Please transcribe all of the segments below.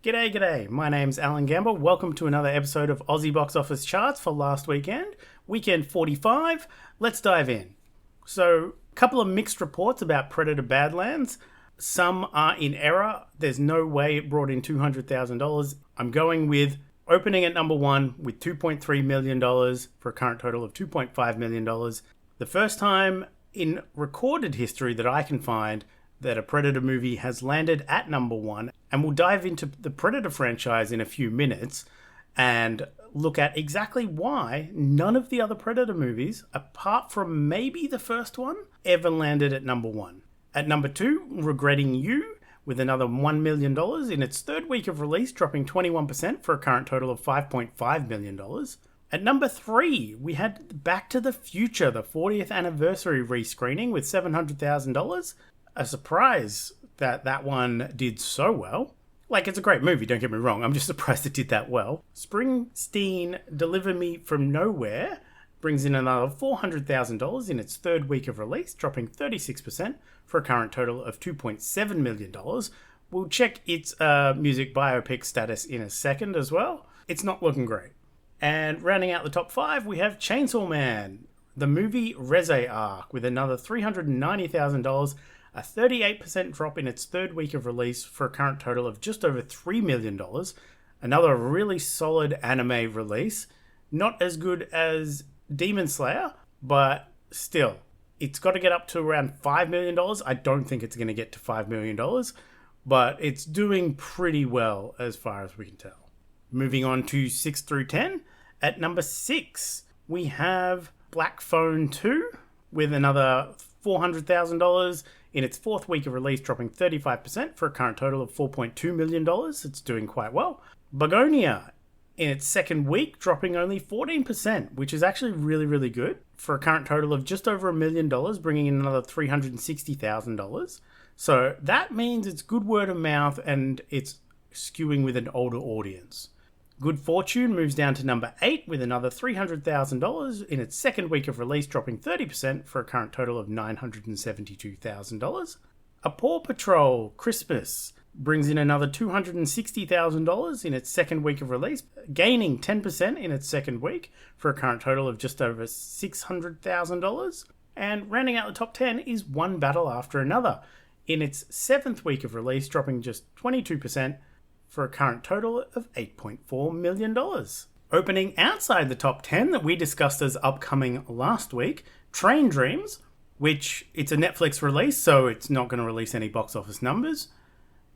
G'day. My name's Alan Gamble. Welcome to another episode of Aussie Box Office Charts for last weekend. Weekend 45. Let's dive in. So, a couple of mixed reports about Predator Badlands. Some are in error. There's no way it brought in $200,000. I'm going with opening at number one with $2.3 million for a current total of $2.5 million. The first time in recorded history that I can find that a Predator movie has landed at number one, and we'll dive into the Predator franchise in a few minutes and look at exactly why none of the other Predator movies, apart from maybe the first one, ever landed at number one. At number two, Regretting You, with another $1 million in its third week of release, dropping 21% for a current total of $5.5 million. At number three, we had Back to the Future, the 40th anniversary rescreening with $700,000. A surprise that one did so well. Like, it's a great movie, don't get me wrong. I'm just surprised it did that well. Springsteen Deliver Me From Nowhere brings in another $400,000 in its third week of release, dropping 36% for a current total of $2.7 million. We'll check its music biopic status in a second as well. It's not looking great. And rounding out the top five, we have Chainsaw Man, the movie Reze Arc, with another $390,000, a 38% drop in its third week of release for a current total of just over $3 million. Another really solid anime release. Not as good as Demon Slayer, but still, it's got to get up to around $5 million. I don't think it's going to get to $5 million, but it's doing pretty well as far as we can tell. Moving on to 6 through 10. At number 6, we have Black Phone 2 with another $400,000 in its fourth week of release, dropping 35% for a current total of $4.2 million. It's doing quite well. Begonia, in its second week, dropping only 14%, which is actually really, really good, for a current total of just over $1 million, bringing in another $360,000. So that means it's good word of mouth and it's skewing with an older audience. Good Fortune moves down to number 8 with another $300,000 in its second week of release, dropping 30% for a current total of $972,000. A Paw Patrol Christmas brings in another $260,000 in its second week of release, gaining 10% in its second week for a current total of just over $600,000. And rounding out the top 10 is One Battle After Another, in its seventh week of release, dropping just 22% for a current total of $8.4 million. Opening outside the top 10 that we discussed as upcoming last week, Train Dreams, which it's a Netflix release, so it's not going to release any box office numbers.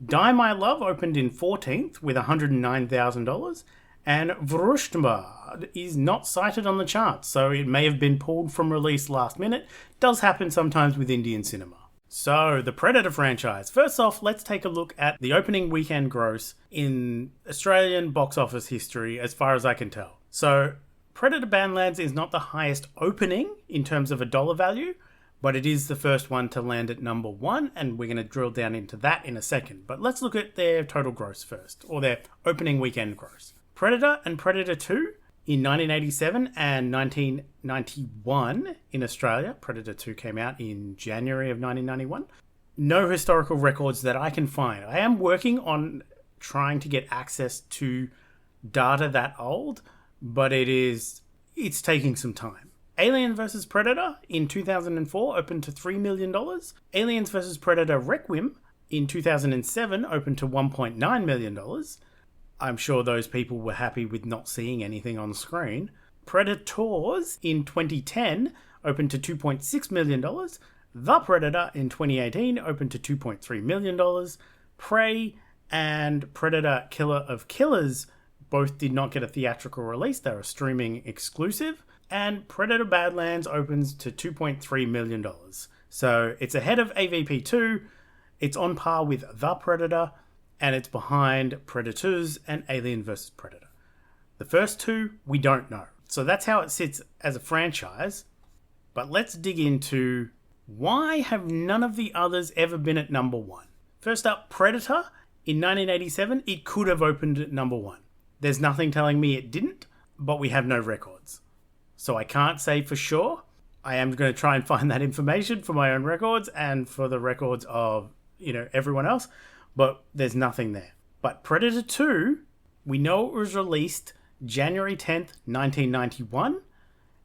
Die My Love opened in 14th with $109,000, and Vrushtma is not cited on the charts, so it may have been pulled from release last minute. Does happen sometimes with Indian cinema. So, the Predator franchise. First off, let's take a look at the opening weekend gross in Australian box office history, as far as I can tell. So, Predator Badlands is not the highest opening in terms of a dollar value, but it is the first one to land at number one, and we're going to drill down into that in a second. But let's look at their total gross first, or their opening weekend gross. Predator and Predator 2 in 1987 and 1991 in Australia. Predator 2 came out in January of 1991. No historical records that I can find. I am working on trying to get access to data that old, but it's taking some time. Alien vs. Predator in 2004 opened to $3 million. Aliens vs. Predator Requiem in 2007 opened to $1.9 million. I'm sure those people were happy with not seeing anything on screen. Predators in 2010 opened to $2.6 million. The Predator in 2018 opened to $2.3 million. Prey and Predator Killer of Killers both did not get a theatrical release. They were streaming exclusive. And Predator Badlands opens to $2.3 million. So it's ahead of AVP 2. It's on par with The Predator. And it's behind Predators and Alien vs. Predator. The first two, we don't know. So that's how it sits as a franchise. But let's dig into why have none of the others ever been at number one? First up, Predator. In 1987, it could have opened at number one. There's nothing telling me it didn't, but we have no records. So I can't say for sure. I am going to try and find that information for my own records and for the records of, everyone else. But there's nothing there. But Predator 2, we know it was released January 10th, 1991,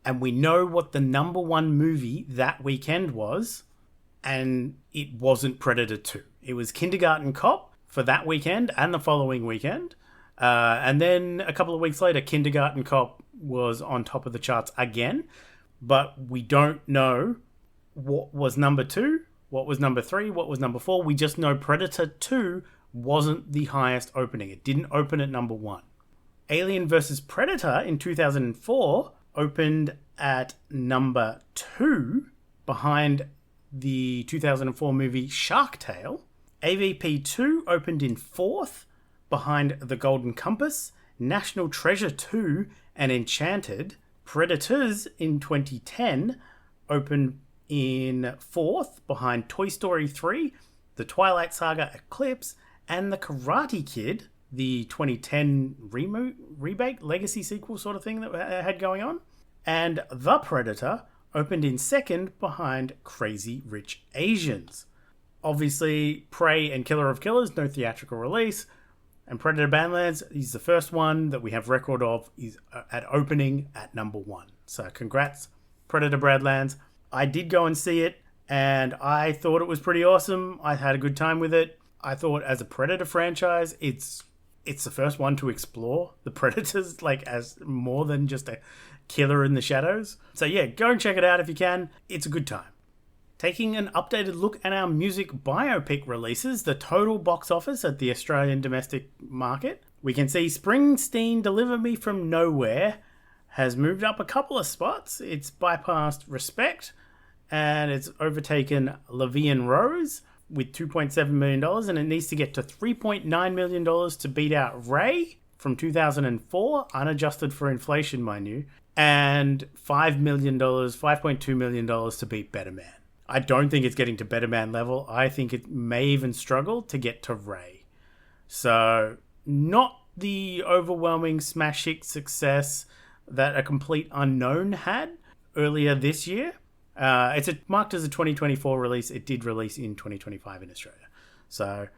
and we know what the number one movie that weekend was, and it wasn't Predator 2. It was Kindergarten Cop for that weekend and the following weekend. And then a couple of weeks later, Kindergarten Cop was on top of the charts again. But we don't know what was number 2, what was number 3, what was number 4. We just know Predator 2 wasn't the highest opening. It didn't open at number 1. Alien vs. Predator in 2004 opened at number 2 behind the 2004 movie Shark Tale. AVP 2 opened in 4th behind The Golden Compass, National Treasure 2 and Enchanted. Predators in 2010 opened in 4th behind Toy Story 3, The Twilight Saga Eclipse, and The Karate Kid, the 2010 remake, legacy sequel sort of thing that had going on. And The Predator opened in 2nd behind Crazy Rich Asians. Obviously, Prey and Killer of Killers, no theatrical release. And Predator Badlands is the first one that we have record of is at opening at number 1. So congrats, Predator Badlands. I did go and see it, and I thought it was pretty awesome. I had a good time with it. I thought as a Predator franchise, it's the first one to explore the Predators like as more than just a killer in the shadows. So yeah, go and check it out if you can. It's a good time. Taking an updated look at our music biopic releases, the total box office at the Australian domestic market, we can see Springsteen Deliver Me From Nowhere has moved up a couple of spots. It's bypassed Respect, and it's overtaken La Vie en Rose with $2.7 million, and it needs to get to $3.9 million to beat out Ray from 2004, unadjusted for inflation, mind you, and $5.2 million to beat Better Man. I don't think it's getting to Better Man level. I think it may even struggle to get to Ray. So, not the overwhelming smash hit success that A Complete Unknown had earlier this year. It's marked as a 2024 release. It did release in 2025 in Australia. So,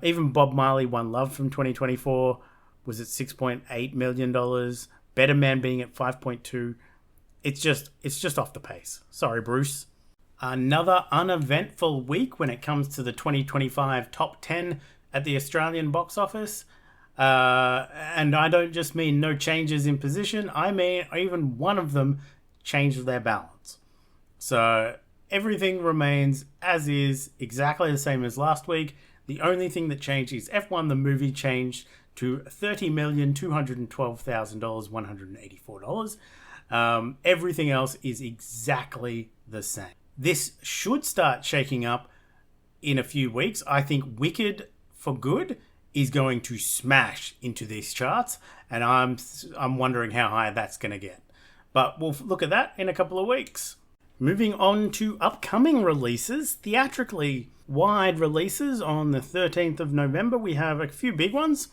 even Bob Marley One Love from 2024 was at $6.8 million. Better Man being at 5.2. It's just off the pace. Sorry, Bruce. Another uneventful week when it comes to the 2025 top 10 at the Australian box office. And I don't just mean no changes in position. I mean even one of them changed their balance. So everything remains as is, exactly the same as last week. The only thing that changed is F1 the movie changed to $30,212,184. Everything else is exactly the same. This should start shaking up in a few weeks. I think Wicked for Good is going to smash into these charts, and I'm wondering how high that's going to get. But we'll look at that in a couple of weeks. Moving on to upcoming releases, theatrically wide releases on the 13th of November, we have a few big ones.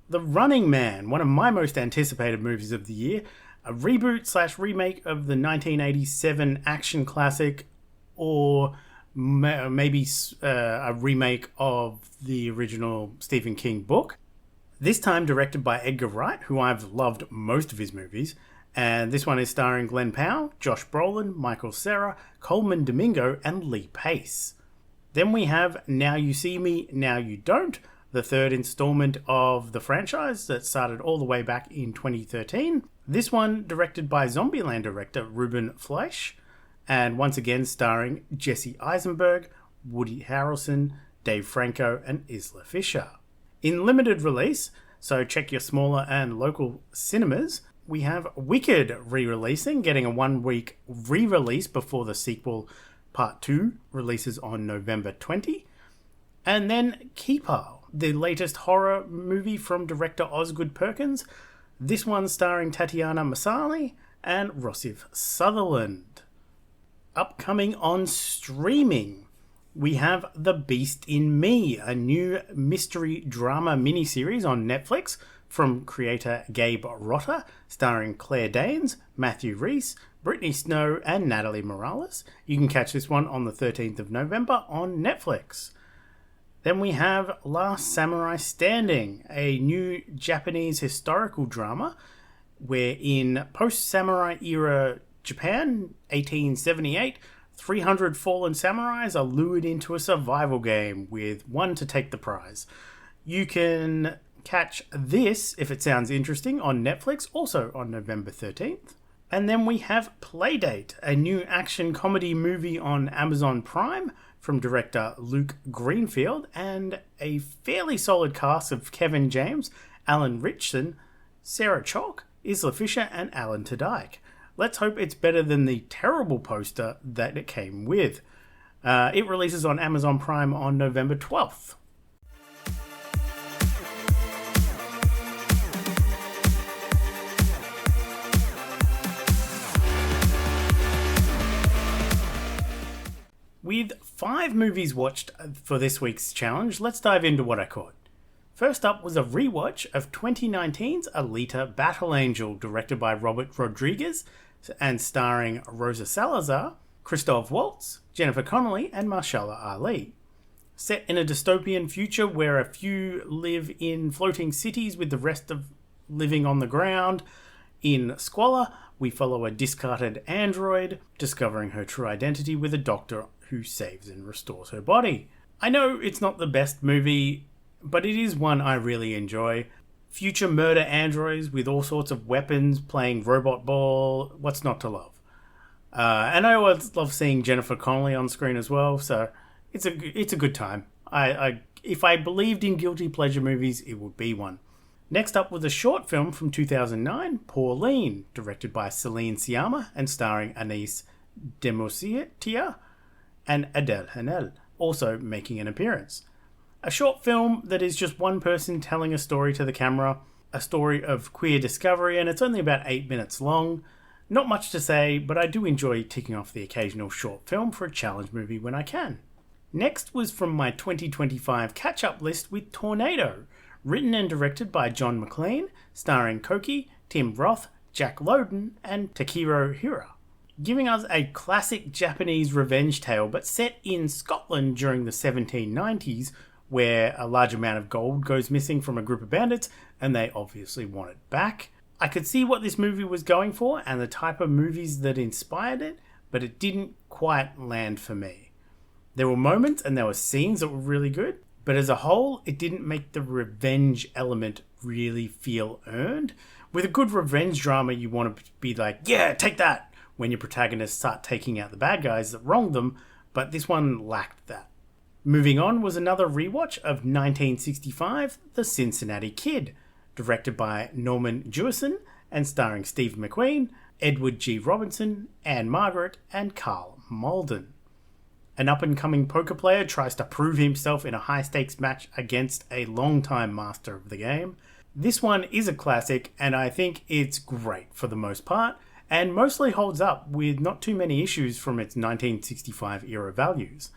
The Running Man, one of my most anticipated movies of the year, a reboot/remake of the 1987 action classic, or maybe a remake of the original Stephen King book. This time directed by Edgar Wright, who I've loved most of his movies. And this one is starring Glenn Powell, Josh Brolin, Michael Cera, Coleman Domingo, and Lee Pace. Then we have Now You See Me, Now You Don't, the third installment of the franchise that started all the way back in 2013. This one directed by Zombieland director Ruben Fleischer, and once again starring Jesse Eisenberg, Woody Harrelson, Dave Franco, and Isla Fisher. In limited release, so check your smaller and local cinemas, we have Wicked re-releasing, getting a 1-week re-release before the sequel Part 2 releases on November 20. And then Keeper, the latest horror movie from director Osgood Perkins. This one starring Tatiana Maslany and Rossif Sutherland. Upcoming on streaming, we have The Beast in Me, a new mystery drama miniseries on Netflix from creator Gabe Rotter, starring Claire Danes, Matthew Rhys, Brittany Snow, and Natalie Morales. You can catch this one on the 13th of November on Netflix. Then we have Last Samurai Standing, a new Japanese historical drama where in post-samurai era Japan, 1878, 300 fallen samurais are lured into a survival game with one to take the prize. You can catch this, if it sounds interesting, on Netflix, also on November 13th. And then we have Playdate, a new action comedy movie on Amazon Prime from director Luke Greenfield, and a fairly solid cast of Kevin James, Alan Ritchson, Sarah Chalk, Isla Fisher, and Alan Tudyk. Let's hope it's better than the terrible poster that it came with. It releases on Amazon Prime on November 12th. With 5 movies watched for this week's challenge, let's dive into what I caught. First up was a rewatch of 2019's Alita Battle Angel, directed by Robert Rodriguez and starring Rosa Salazar, Christoph Waltz, Jennifer Connelly, and Mahershala Ali. Set in a dystopian future where a few live in floating cities with the rest of living on the ground, in squalor, we follow a discarded android discovering her true identity with a doctor who saves and restores her body. I know it's not the best movie, but it is one I really enjoy. Future murder androids with all sorts of weapons playing robot ball, what's not to love? And I always love seeing Jennifer Connelly on screen as well, so it's a good time. If I believed in guilty pleasure movies, it would be one. Next up was a short film from 2009, Pauline, directed by Celine Sciamma and starring Anis Demositia and Adèle Haenel, also making an appearance. A short film that is just one person telling a story to the camera, a story of queer discovery, and it's only about 8 minutes long. Not much to say, but I do enjoy ticking off the occasional short film for a challenge movie when I can. Next was from my 2025 catch-up list with Tornado, written and directed by John McLean, starring Koki, Tim Roth, Jack Lowden, and Takiro Hira, giving us a classic Japanese revenge tale but set in Scotland during the 1790s, where a large amount of gold goes missing from a group of bandits and they obviously want it back. I could see what this movie was going for and the type of movies that inspired it, but it didn't quite land for me. There were moments and there were scenes that were really good, but as a whole, it didn't make the revenge element really feel earned. With a good revenge drama, you want to be like, yeah, take that, when your protagonists start taking out the bad guys that wronged them, but this one lacked that. Moving on was another rewatch of 1965, The Cincinnati Kid, directed by Norman Jewison and starring Steve McQueen, Edward G. Robinson, Anne Margaret, and Carl Malden. An up-and-coming poker player tries to prove himself in a high-stakes match against a long-time master of the game. This one is a classic, and I think it's great for the most part, and mostly holds up with not too many issues from its 1965-era values.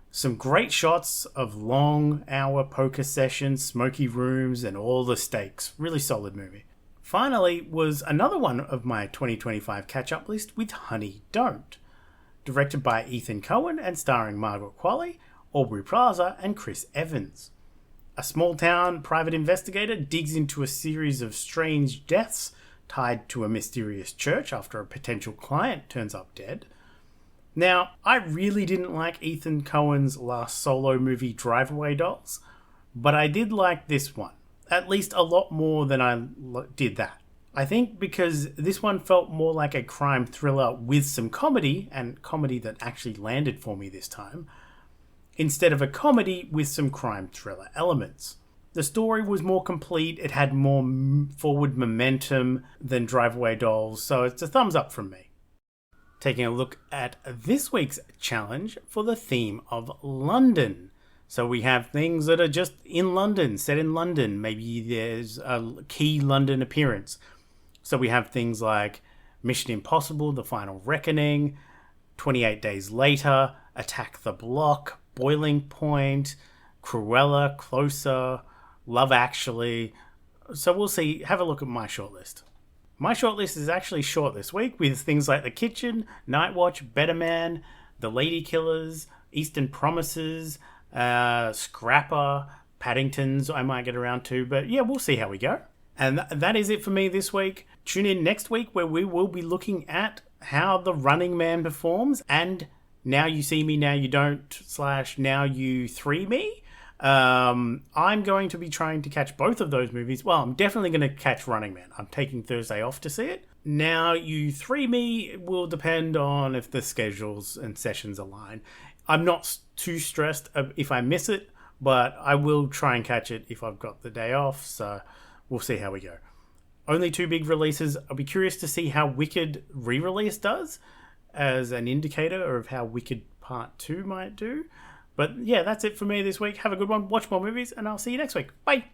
Some great shots of long-hour poker sessions, smoky rooms, and all the stakes. Really solid movie. Finally was another one of my 2025 catch-up list with Honey Don't, directed by Ethan Coen and starring Margaret Qualley, Aubrey Plaza, and Chris Evans. A small-town private investigator digs into a series of strange deaths tied to a mysterious church after a potential client turns up dead. Now, I really didn't like Ethan Coen's last solo movie Drive-Away Dolls, but I did like this one, at least a lot more than I did that. I think because this one felt more like a crime thriller with some comedy, and comedy that actually landed for me this time, instead of a comedy with some crime thriller elements. The story was more complete, it had more forward momentum than Drive-Away Dolls, so it's a thumbs up from me. Taking a look at this week's challenge for the theme of London. So we have things that are just in London, set in London. Maybe there's a key London appearance. So we have things like Mission Impossible, The Final Reckoning, 28 Days Later, Attack the Block, Boiling Point, Cruella, Closer, Love Actually. So we'll see. Have a look at my shortlist. My shortlist is actually short this week with things like The Kitchen, Night Watch, Better Man, The Lady Killers, Eastern Promises, Scrapper, Paddington's I might get around to, but yeah, we'll see how we go. And that is it for me this week. Tune in next week where we will be looking at how The Running Man performs and Now You See Me, Now You Don't / Now You 3 Me. I'm going to be trying to catch both of those movies. Well, I'm definitely going to catch Running Man. I'm taking Thursday off to see it. Now You 3 Me will depend on if the schedules and sessions align. I'm not too stressed if I miss it, but I will try and catch it if I've got the day off, so we'll see how we go. Only 2 big releases. I'll be curious to see how Wicked re-release does as an indicator of how Wicked Part 2 might do. But yeah, that's it for me this week. Have a good one. Watch more movies, and I'll see you next week. Bye!